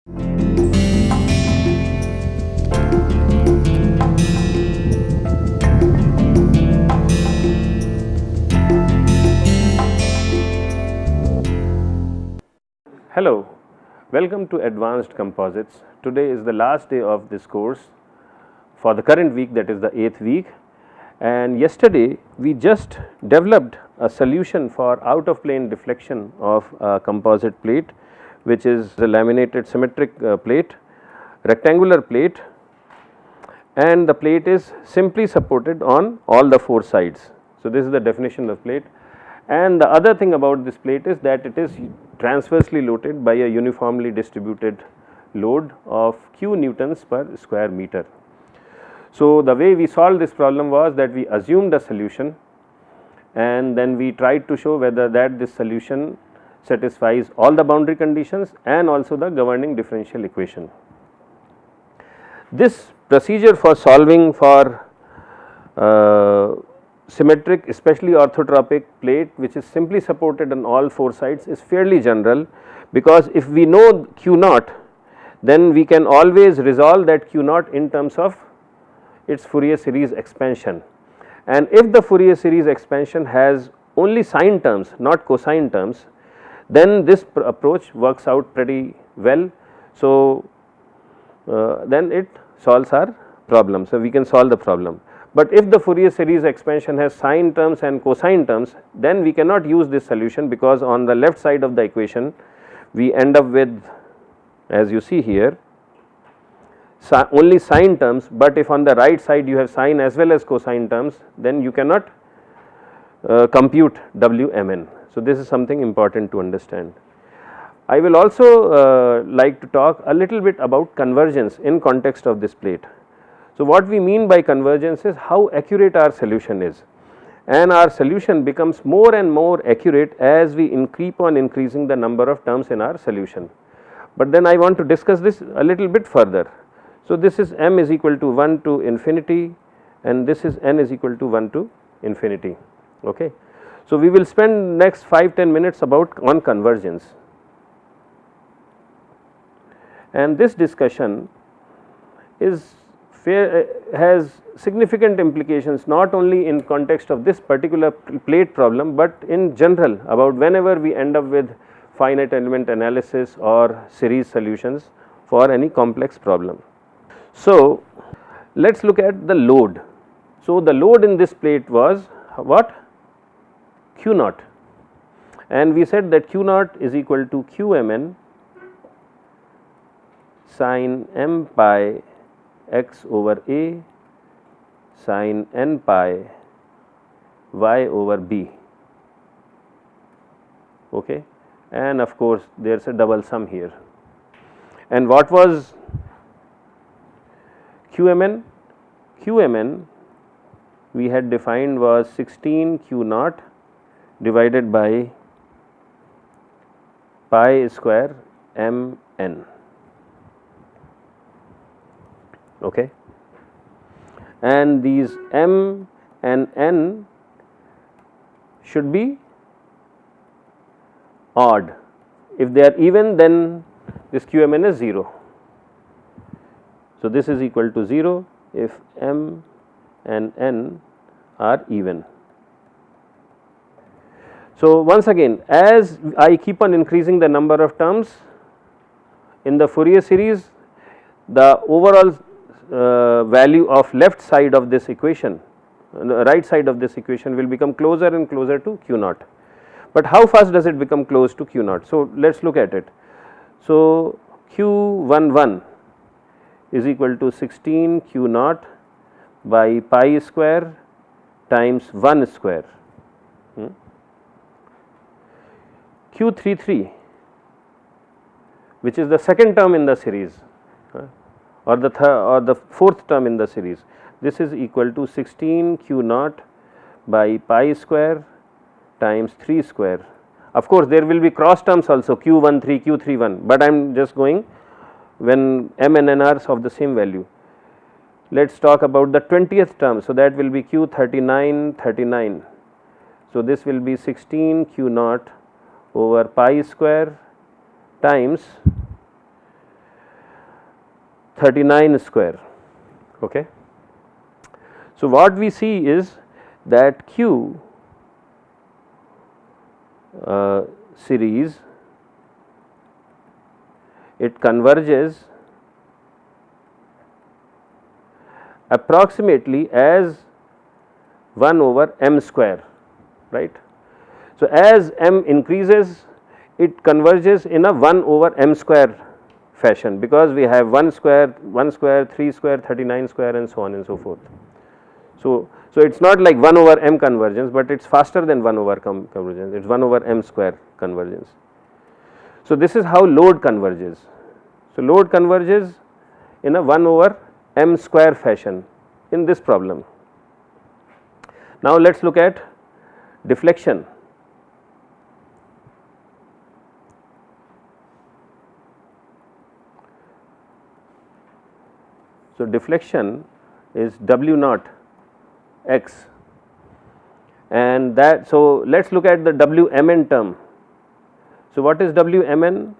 Hello, welcome to Advanced Composites. Today is the last day of this course for the current week, that is the 8th week, and yesterday we just developed a solution for out of plane deflection of a composite plate, which is a laminated symmetric plate, rectangular plate, and the plate is simply supported on all the four sides. So, this is the definition of plate. And the other thing about this plate is that it is transversely loaded by a uniformly distributed load of q newtons per square meter. So, the way we solved this problem was that we assumed a solution and then we tried to show whether that this solution satisfies all the boundary conditions and also the governing differential equation. This procedure for solving for symmetric, especially orthotropic plate which is simply supported on all four sides is fairly general, because if we know q naught, then we can always resolve that q naught in terms of its Fourier series expansion. And if the Fourier series expansion has only sine terms, not cosine terms, then this approach works out pretty well. So, then it solves our problem. So, we can solve the problem. But if the Fourier series expansion has sine terms and cosine terms, then we cannot use this solution, because on the left side of the equation we end up with, as you see here, only sine terms, but if on the right side you have sine as well as cosine terms, then you cannot compute Wmn. So, this is something important to understand. I will also like to talk a little bit about convergence in context of this plate. So, what we mean by convergence is how accurate our solution is, and our solution becomes more and more accurate as we keep on increasing the number of terms in our solution. But then I want to discuss this a little bit further. So, this is m is equal to 1 to infinity and this is n is equal to 1 to infinity. Okay. So, we will spend next 5-10 minutes on convergence, and this discussion has significant implications not only in context of this particular plate problem, but in general about whenever we end up with finite element analysis or series solutions for any complex problem. So, let us look at the load. So, the load in this plate was what? Q naught, and we said that Q naught is equal to Qmn sin m pi x over a sin n pi y over b, okay. And of course, there is a double sum here. And what was Qmn? Qmn we had defined was 16 Q naught divided by pi square m n, okay. And these m and n should be odd. If they are even, then this Qmn is 0. So, this is equal to 0 if m and n are even. So, once again, as I keep on increasing the number of terms in the Fourier series, the overall value of left side of this equation, the right side of this equation will become closer and closer to Q naught. But how fast does it become close to Q naught? So, let us look at it. So, Q11 is equal to 16 Q naught by pi square times 1 square. Q33, which is the second term in the series, or the fourth term in the series, this is equal to 16 Q naught by pi square times 3 square. Of course, there will be cross terms also, Q13, Q31, but I am just going when m and n are of the same value. Let us talk about the 20th term. So, that will be Q39, 39. So, this will be 16 Q naught over pi square times 39 square. Okay. So, what we see is that Q series, it converges approximately as 1 over m square, right. So, as m increases, it converges in a 1 over m square fashion, because we have 1 square, 3 square, 39 square, and so on and so forth. So, it is not like 1 over m convergence, but it is faster than 1 over convergence, it is 1 over m square convergence. So, this is how load converges. So, load converges in a 1 over m square fashion in this problem. Now, let us look at deflection. So, deflection is W naught x, and that, so let us look at the Wmn term. So, what is Wmn?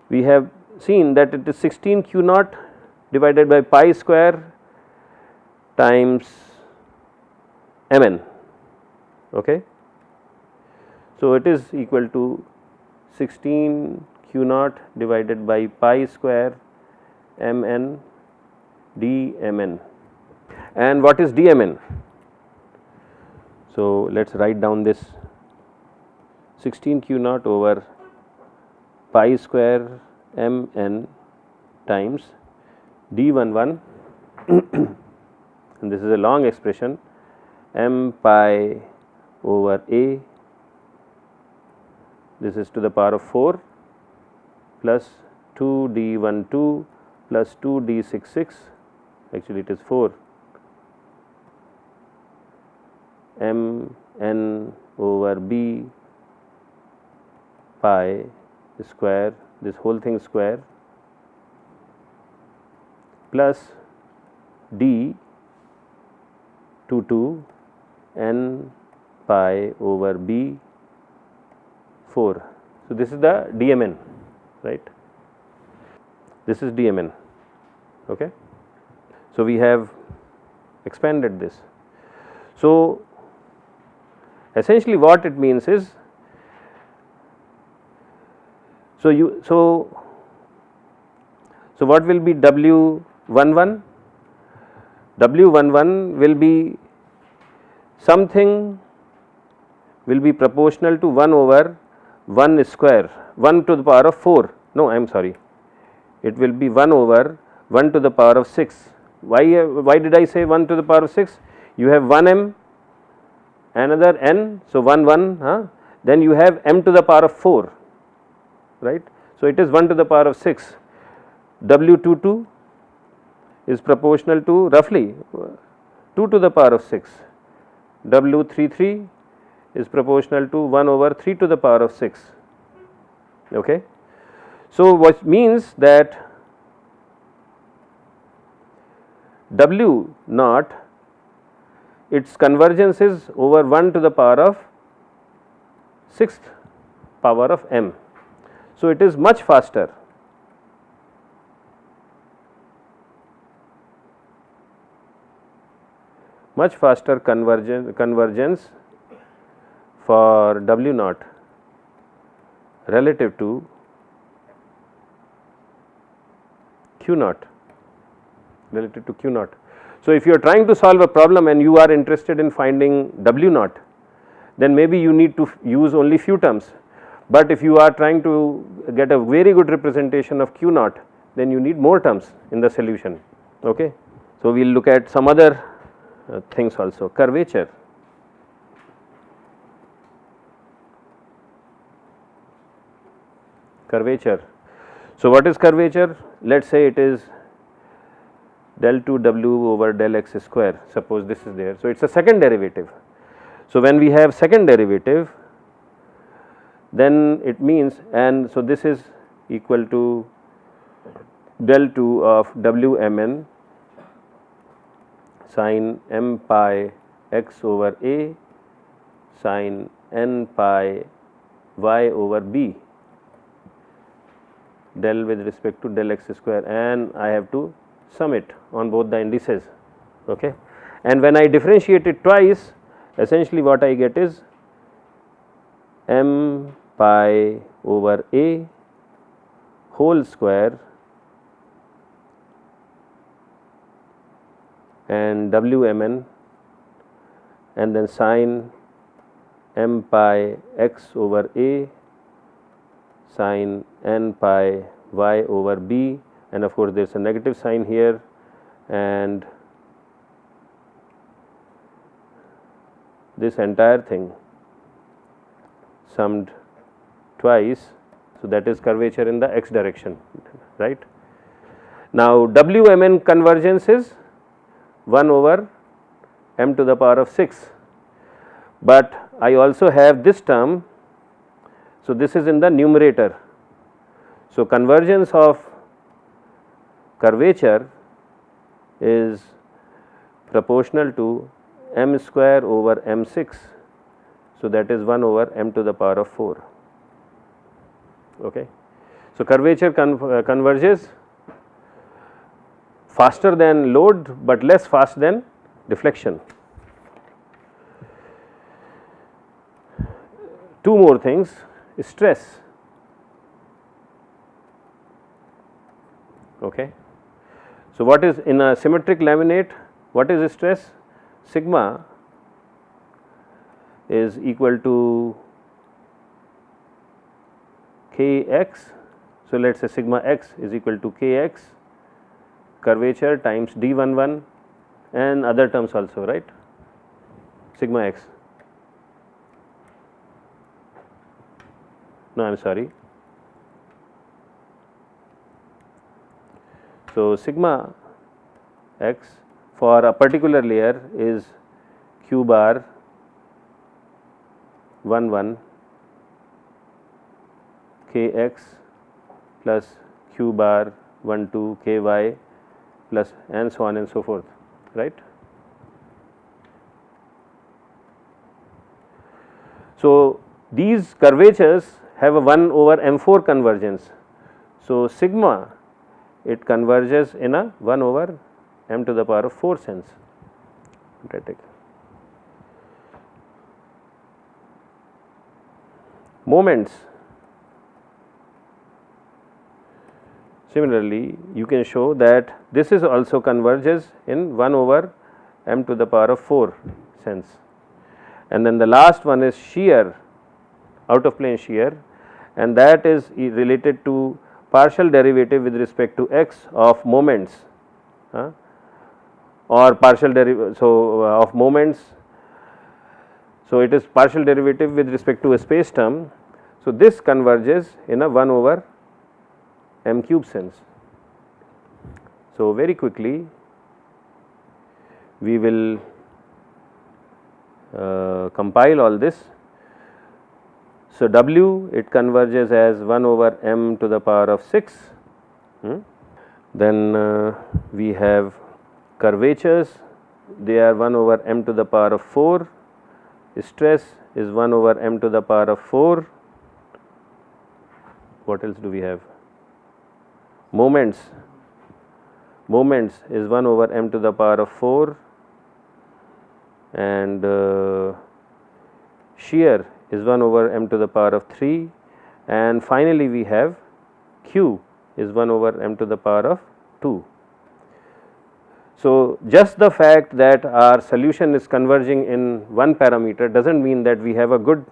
We have seen that it is 16 q naught divided by pi square times mn. Okay. So, it is equal to 16 q naught divided by pi square mn dmn. And what is dmn? So, let us write down this 16 q naught over pi square mn times d11 and this is a long expression, m pi over a, this is to the power of 4 plus 2 d12 plus 2 d66, actually it is 4 m n over b pi square, this whole thing square, plus d 22 n pi over b 4. So, this is the dmn, right, this is dmn. Okay. So, we have expanded this. So, essentially what it means is, so what will be W11? W11 will be something will be proportional to 1 over 1 square, 1 to the power of 4, no I am sorry, it will be 1 over 1 to the power of 6. Why did I say 1 to the power of 6? You have 1 m, another n, so 1 1, then you have m to the power of 4, right. So, it is 1 to the power of 6. W22 is proportional to roughly 2 to the power of 6. W33 is proportional to 1 over 3 to the power of 6. Okay. So, what means that W naught, its convergence is over 1 to the power of 6th power of m. So, it is much faster. Much faster convergence for W naught relative to Q naught, relative to Q naught. So, if you are trying to solve a problem and you are interested in finding W naught, then maybe you need to use only few terms, but if you are trying to get a very good representation of Q naught, then you need more terms in the solution. Okay. So, we will look at some other things also. Curvature. Curvature. So, what is curvature? Let us say it is del 2 w over del x square, suppose this is there. So, it is a second derivative. So, when we have second derivative, then it means, and so this is equal to del 2 of w m n sin m pi x over a sin n pi y over b. del with respect to del x square, and I have to sum it on both the indices. Okay. And when I differentiate it twice, essentially what I get is m pi over a whole square and wmn, and then sine m pi x over a sine n pi y over b, and of course there is a negative sign here, and this entire thing summed twice. So, that is curvature in the x direction, right. Now, wmn convergence is 1 over m to the power of 6, but I also have this term. So, this is in the numerator. So, convergence of curvature is proportional to m square over m6. So, that is 1 over m to the power of 4. Okay. So, curvature converges faster than load, but less fast than deflection. Two more things. Stress. Okay. So, what is in a symmetric laminate, what is stress? Sigma is equal to kx. So, let us say sigma x is equal to kx curvature times d11 and other terms also, right, sigma x. No, I am sorry. So, sigma x for a particular layer is q bar 11 kx plus q bar 12 ky plus and so on and so forth, right. So, these curvatures have a 1 over m4 convergence. So, sigma it converges in a 1 over m to the power of 4 sense. Moments. Similarly, you can show that this is also converges in 1 over m to the power of 4 sense. And then the last one is shear, out of plane shear, and that is related to partial derivative with respect to x of moments or partial derivative. So, of moments. So, it is partial derivative with respect to a space term. So, this converges in a 1 over m cube sense. So, very quickly we will compile all this. So, W it converges as 1 over m to the power of 6. Then we have curvatures, they are 1 over m to the power of 4, stress is 1 over m to the power of 4. What else do we have? Moments is 1 over m to the power of 4, and shear is 1 over m to the power of 3, and finally we have q is 1 over m to the power of 2. So, just the fact that our solution is converging in one parameter does not mean that we have a good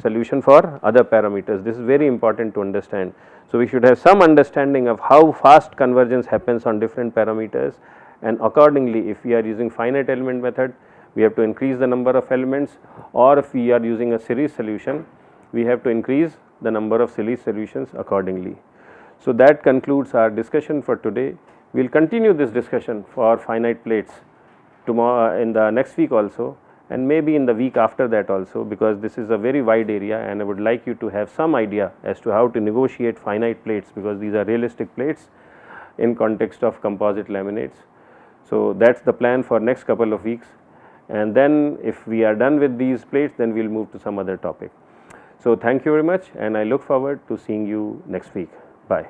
solution for other parameters. This is very important to understand. So, we should have some understanding of how fast convergence happens on different parameters, and accordingly if we are using finite element method, we have to increase the number of elements, or if we are using a series solution, we have to increase the number of series solutions accordingly. So, that concludes our discussion for today. We will continue this discussion for finite plates tomorrow, in the next week also, and maybe in the week after that also, because this is a very wide area and I would like you to have some idea as to how to negotiate finite plates, because these are realistic plates in context of composite laminates. So, that is the plan for next couple of weeks, and then if we are done with these plates, then we will move to some other topic. So, thank you very much, and I look forward to seeing you next week. Bye.